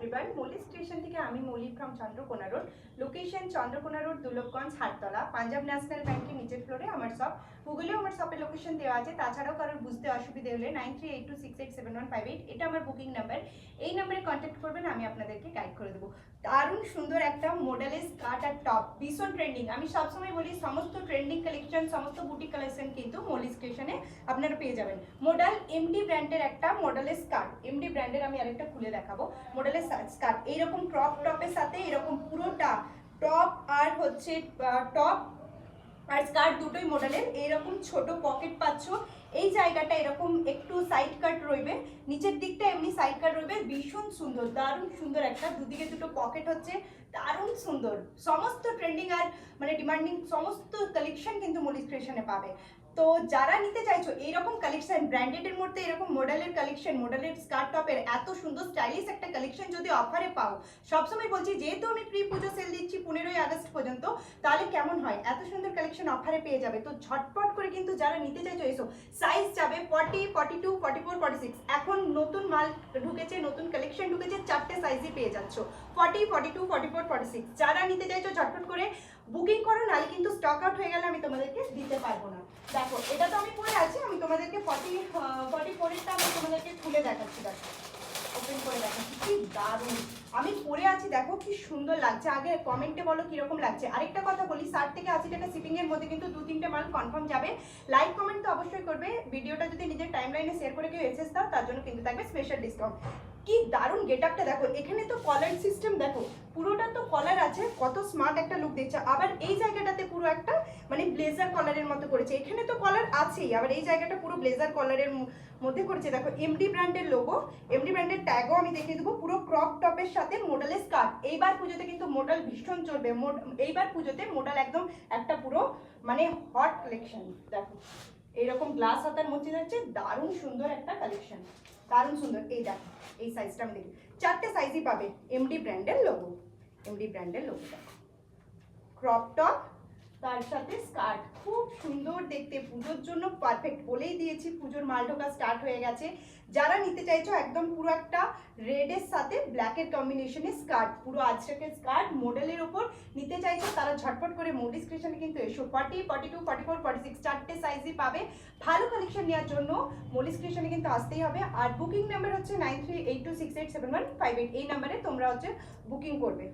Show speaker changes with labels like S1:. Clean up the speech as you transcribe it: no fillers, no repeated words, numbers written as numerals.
S1: Everyone, Mallick station থেকে আমি Mallick from Chandrakona road. Location Chandrakona road, Dulbhaganj, Hattala, Punjab national ব্যাংকের নিচের ফ্লোরে আমার শপ। গুগলেও আমার শপের লোকেশন দেওয়া আছে। তাছাড়াও কারোর বুঝতে অসুবিধা হলে 9382687158 এটা আমার বুকিং নাম্বার। এই নাম্বারে কন্ট্যাক্ট করবেন, আমি আপনাদেরকে গাইড করে দেবো। দারুণ সুন্দর একটা মডেলের স্কার্ট আর টপ, ভীষণ ট্রেন্ডিং। আমি সবসময় বলি সমস্ত ট্রেন্ডিং কালেকশন, সমস্ত বুটিক কালেকশন কিন্তু মল্লিক স্টেশনে আপনারা পেয়ে যাবেন। মডেল এমডি ব্র্যান্ডের একটা মডেলের স্কার্ট, এমডি ব্র্যান্ডের আমি আরেকটা খুলে দেখাবো। মডেলের স্কার্ট এইরকম ক্রপ টপের সাথে এরকম পুরোটা টপ আর হচ্ছে টপ আর স্কার্ট দুটোই মডেলের। এইরকম ছোট পকেট পাচ্ছ, এই জায়গাটা এরকম একটু সাইড কাট রইবে, নিচের দিকটা এমনি সাইড কাট রইবে। ভীষণ সুন্দর, দারুণ সুন্দর একটা, দুদিকে দুটো পকেট হচ্ছে, দারুণ সুন্দর। সমস্ত ট্রেন্ডিং আর মানে ডিমান্ডিং সমস্ত কালেকশন কিন্তু মল্লিক স্টেশনে পাবে। তো যারা নিতে চাইছো এইরকম কালেকশন, ব্র্যান্ডেডের মধ্যে এরকম মডেলের কালেকশন, মডেলের স্কার্ট টপের এত সুন্দর স্টাইলিশ একটা কালেকশন যদি অফারে পাও, সবসময় বলছি যেহেতু আমি প্রি পুজো সেল দিচ্ছি 15ই আগস্ট পর্যন্ত, তাহলে কেমন হয়, এত সুন্দর কালেকশন অফারে পেয়ে যাবে। তো ঝটপট করে কিন্তু যারা নিতে চাইছো এসো। সাইজ যাবে 40, 42, 44, 46। এখন নতুন মাল ঢুকেছে, নতুন কালেকশন ঢুকেছে, 4টে সাইজই পেয়ে যাচ্ছ, 40, 42, 44, 46। যারা নিতে চাইছো ঝটপট করে বুকিং করো, নাহলে কিন্তু স্টক আউট হয়ে গেলে আমি তোমাদেরকে দিতে পারবো না। দেখো এটা তো আমি পরে আছি, আমি তোমাদেরকে 44টা আমি তোমাদেরকে খুলে দেখাচ্ছি। দেখো ওপেন করে দেখাচ্ছি, কি দারুণ আমি পরে আছি, দেখো কি সুন্দর লাগছে। আগে কমেন্টে বলো কিরকম লাগছে। আরেকটা কথা বলি, 60 থেকে 80 টাকা শিপিং এর মধ্যে কিন্তু 2-3টে মাল কনফার্ম যাবে। লাইক কমেন্ট তো অবশ্যই করবে, ভিডিওটা যদি নিজের টাইম লাইনে শেয়ার করে কেউ এসেস দাও, তার জন্য কিন্তু থাকবে স্পেশাল ডিসকাউন্ট। কি দারুণ গেট আপটা দেখো, এখানে তো কলার সিস্টেম দেখো, পুরোটা তো কলার আছে, কত স্মার্ট একটা লুক দিচ্ছে। আবার এই জায়গাটাতে পুরো একটা মানে ব্লেজার কলারের মতো করেছে, এখানে তো কলার আছেই, আবার এই জায়গাটা পুরো ব্লেজার কলারের মধ্যে করেছে। দেখো এমডি ব্র্যান্ডের লোগো, এমডি ব্র্যান্ডের ট্যাগও আমি দেখিয়ে দেবো। পুরো ক্রপ টপের সাথে মডেলের স্কার্ট। এইবার পুজোতে কিন্তু মডেল ভীষণ চলবে, এইবার পুজোতে মডেল একদম একটা পুরো মানে হট কালেকশন। দেখো এইরকম গ্লাস হাতার মধ্যে যাচ্ছে, দারুণ সুন্দর একটা কালেকশন, দারুণ সুন্দর। এই দেখো এই সাইজটা আমি দেখি, 4টে সাইজই পাবে। এমডি ব্র্যান্ডের লোগো, এমডি ব্র্যান্ডের লোগো। দেখো ক্রপ টপ তার সাথে স্কার্ট, খুব সুন্দর দেখতে, পুজোর জন্য পারফেক্ট। বলেই দিয়েছি পুজোর মাল ঢোকা স্টার্ট হয়ে গেছে। যারা নিতে চাইছো একদম পুরো একটা রেডের সাথে ব্ল্যাকের কম্বিনেশনে স্কার্ট, পুরো আজরাকের স্কার্ট মডেলের ওপর নিতে চাইছো, তারা ঝটপট করে মল্লিক স্টেশনে কিন্তু এসো। 40, 42, 44, 46 4টে সাইজই পাবে। ভালো কালেকশন নেওয়ার জন্য মল্লিক স্টেশনে কিন্তু আসতেই হবে। আর বুকিং নাম্বার হচ্ছে 9382687158। এই নাম্বারে তোমরা হচ্ছে বুকিং করবে।